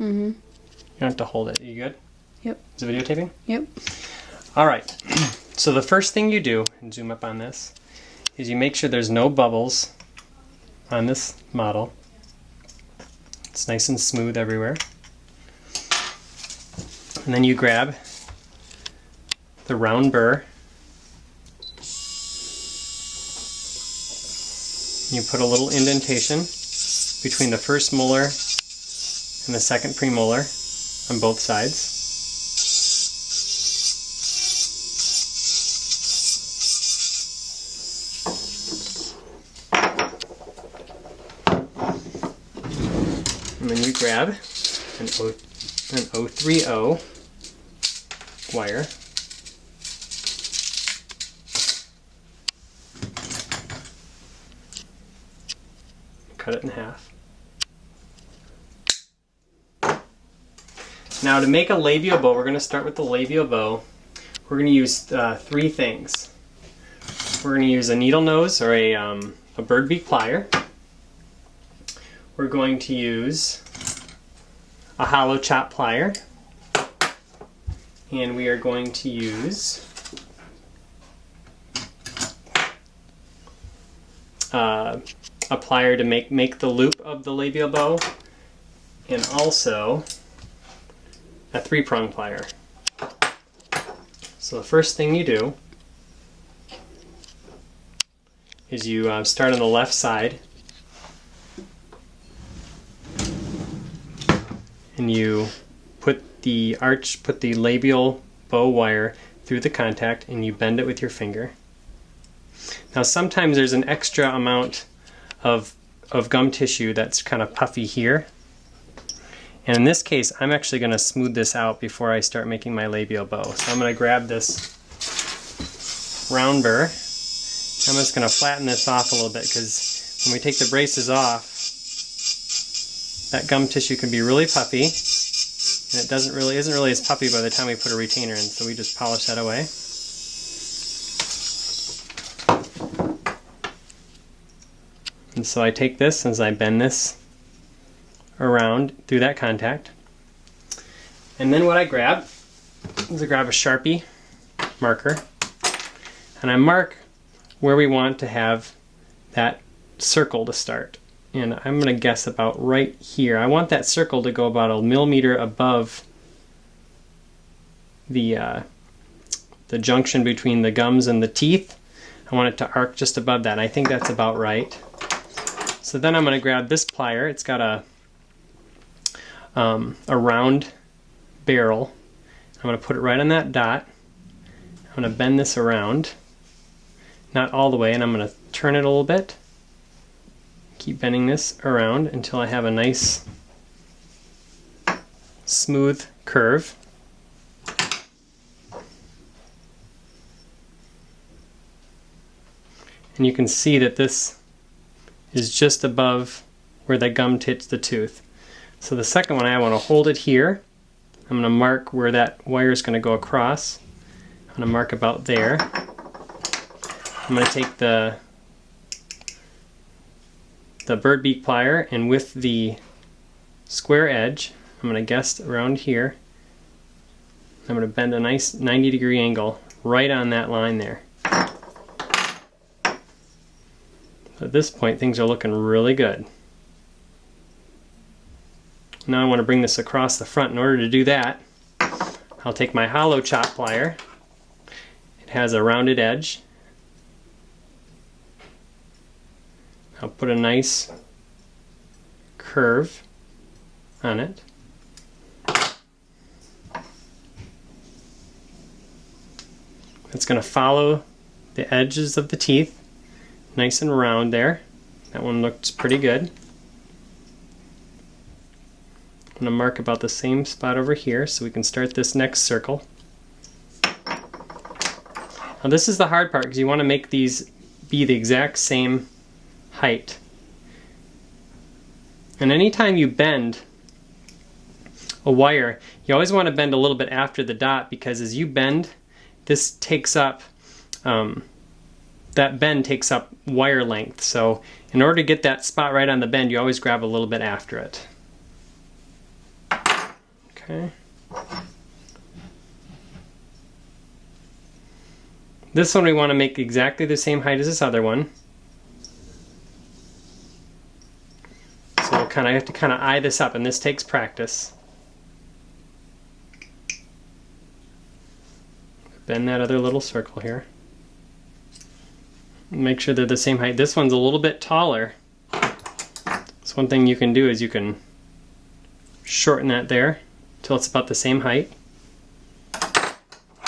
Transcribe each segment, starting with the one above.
Mm-hmm. You don't have to hold it. Are you good? Yep. Is it videotaping? Yep. All right. So the first thing you do, and zoom up on this, is you make sure there's no bubbles on this model. It's nice and smooth everywhere. And then you grab the round burr. You put a little indentation between the first molar and the second premolar on both sides. And then you grab an 030 wire. Cut it in half. Now to make a labial bow, we're going to start with the labial bow. We're going to use three things. We're going to use a needle nose or a bird beak plier. We're going to use a hollow chop plier. And we are going to use a plier to make the loop of the labial bow, and also a 3-prong plier. So the first thing you do is you start on the left side and you put the labial bow wire through the contact and you bend it with your finger. Now sometimes there's an extra amount of gum tissue that's kind of puffy here. And in this case, I'm actually going to smooth this out before I start making my labial bow. So I'm going to grab this round burr. I'm just going to flatten this off a little bit because when we take the braces off, that gum tissue can be really puffy, and it isn't really as puffy by the time we put a retainer in. So we just polish that away. And so I take this as I bend this around through that contact. And then what I grab is I grab a Sharpie marker and I mark where we want to have that circle to start. And I'm going to guess about right here. I want that circle to go about 1 millimeter above the junction between the gums and the teeth. I want it to arc just above that. I think that's about right. So then I'm going to grab this plier. It's got a round barrel. I'm going to put it right on that dot. I'm going to bend this around, not all the way, and I'm going to turn it a little bit. Keep bending this around until I have a nice smooth curve. And you can see that this is just above where the gum hits the tooth. So the second one, I want to hold it here. I'm going to mark where that wire is going to go across. I'm going to mark about there. I'm going to take the bird beak plier, and with the square edge, I'm going to guess around here. I'm going to bend a nice 90-degree angle right on that line there. At this point, things are looking really good. Now I want to bring this across the front. In order to do that, I'll take my hollow chop plier. It has a rounded edge. I'll put a nice curve on it. It's going to follow the edges of the teeth, nice and round there. That one looks pretty good. I'm going to mark about the same spot over here so we can start this next circle. Now this is the hard part because you want to make these be the exact same height. And anytime you bend a wire, you always want to bend a little bit after the dot, because as you bend, this takes up, that bend takes up wire length. So in order to get that spot right on the bend, you always grab a little bit after it. Okay. This one we want to make exactly the same height as this other one. So we'll have to eye this up, and this takes practice. Bend that other little circle here. Make sure they're the same height. This one's a little bit taller. So one thing you can do is you can shorten that there until it's about the same height.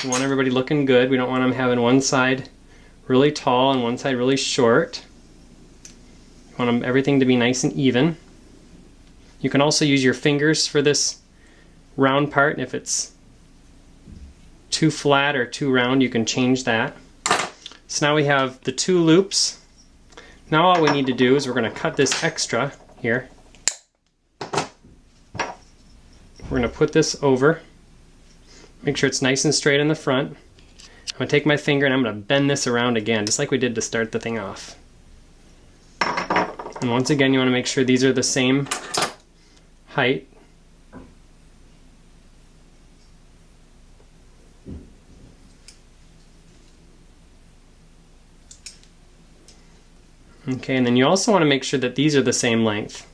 We want everybody looking good. We don't want them having one side really tall and one side really short. You want everything to be nice and even. You can also use your fingers for this round part, and if it's too flat or too round, you can change that. So now we have the two loops. Now all we need to do is we're going to cut this extra here. We're going to put this over. Make sure it's nice and straight in the front. I'm going to take my finger and I'm going to bend this around again, just like we did to start the thing off. And once again, you want to make sure these are the same height. Okay, and then you also want to make sure that these are the same length.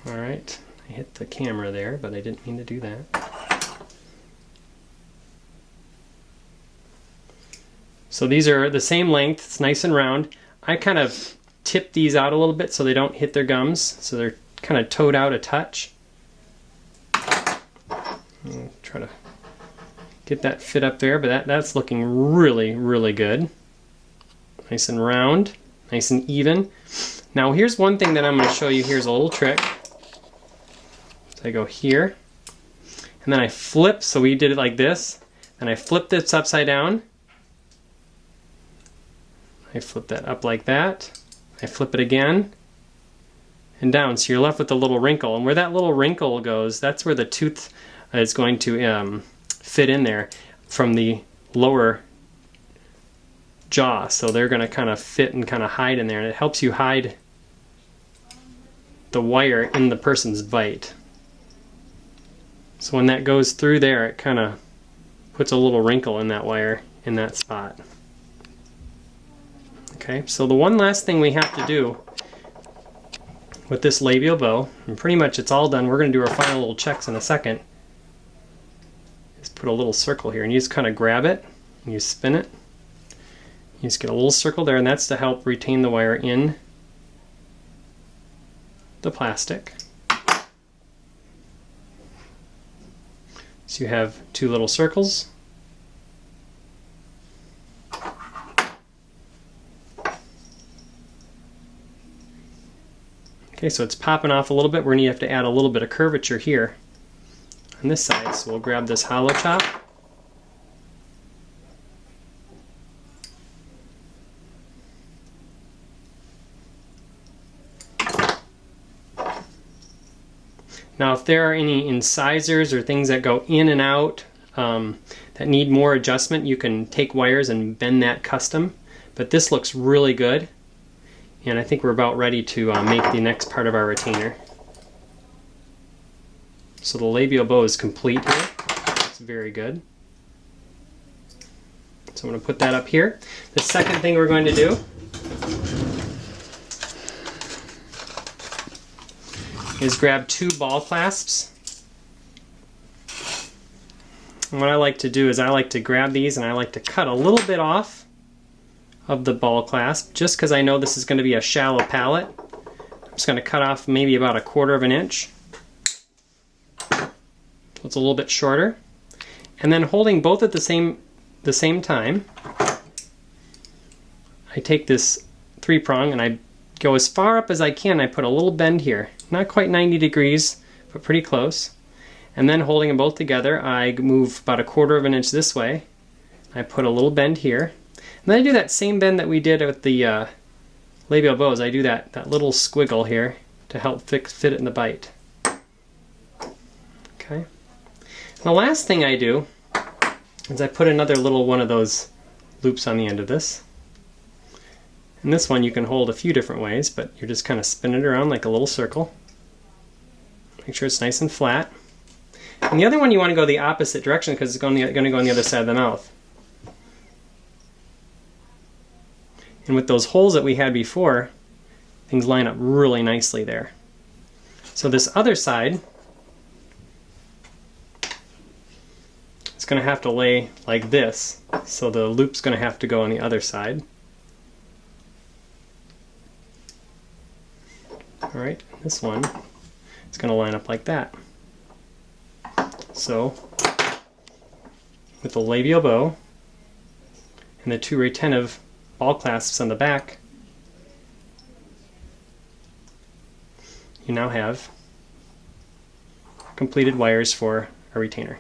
Alright, I hit the camera there, but I didn't mean to do that. So these are the same length, it's nice and round. I kind of tip these out a little bit so they don't hit their gums, so they're kind of toed out a touch. I'll try to get that fit up there, but that's looking really, really good. Nice and round, nice and even. Now here's one thing that I'm going to show you. Here's a little trick. So I go here, and then I flip, so we did it like this, and I flip this upside down. I flip that up like that. I flip it again, and down, so you're left with a little wrinkle. And where that little wrinkle goes, that's where the tooth is going to fit in there from the lower jaw. So they're going to kind of fit and kind of hide in there, and it helps you hide the wire in the person's bite. So when that goes through there, it kind of puts a little wrinkle in that wire in that spot. Okay, so the one last thing we have to do with this labial bow, and pretty much it's all done, we're going to do our final little checks in a second, is put a little circle here, and you just kind of grab it and you spin it. You just get a little circle there, and that's to help retain the wire in the plastic. So you have two little circles. Okay, so it's popping off a little bit. We're going to have to add a little bit of curvature here on this side. So we'll grab this hollow chop. Now if there are any incisors or things that go in and out that need more adjustment, you can take wires and bend that custom. But this looks really good, and I think we're about ready to make the next part of our retainer. So the labial bow is complete here. It's very good. So I'm going to put that up here. The second thing we're going to do is grab two ball clasps. And what I like to do is I like to grab these and I like to cut a little bit off of the ball clasp, just because I know this is going to be a shallow pallet. I'm just going to cut off maybe about 1/4 inch. So it's a little bit shorter. And then holding both at the same time, I take this 3-prong and I go as far up as I can. I put a little bend here. Not quite 90 degrees, but pretty close. And then holding them both together, I move about 1/4 inch this way. I put a little bend here. And then I do that same bend that we did with the labial bows. I do that little squiggle here to help fit it in the bite. Okay. And the last thing I do is I put another little one of those loops on the end of this. And this one you can hold a few different ways, but you're just kind of spinning it around like a little circle. Make sure it's nice and flat. And the other one you want to go the opposite direction because it's going to go on the other side of the mouth. And with those holes that we had before, things line up really nicely there. So this other side, it's going to have to lay like this. So the loop's going to have to go on the other side. Alright, this one is going to line up like that. So, with the labial bow and the 2 retentive ball clasps on the back, you now have completed wires for a retainer.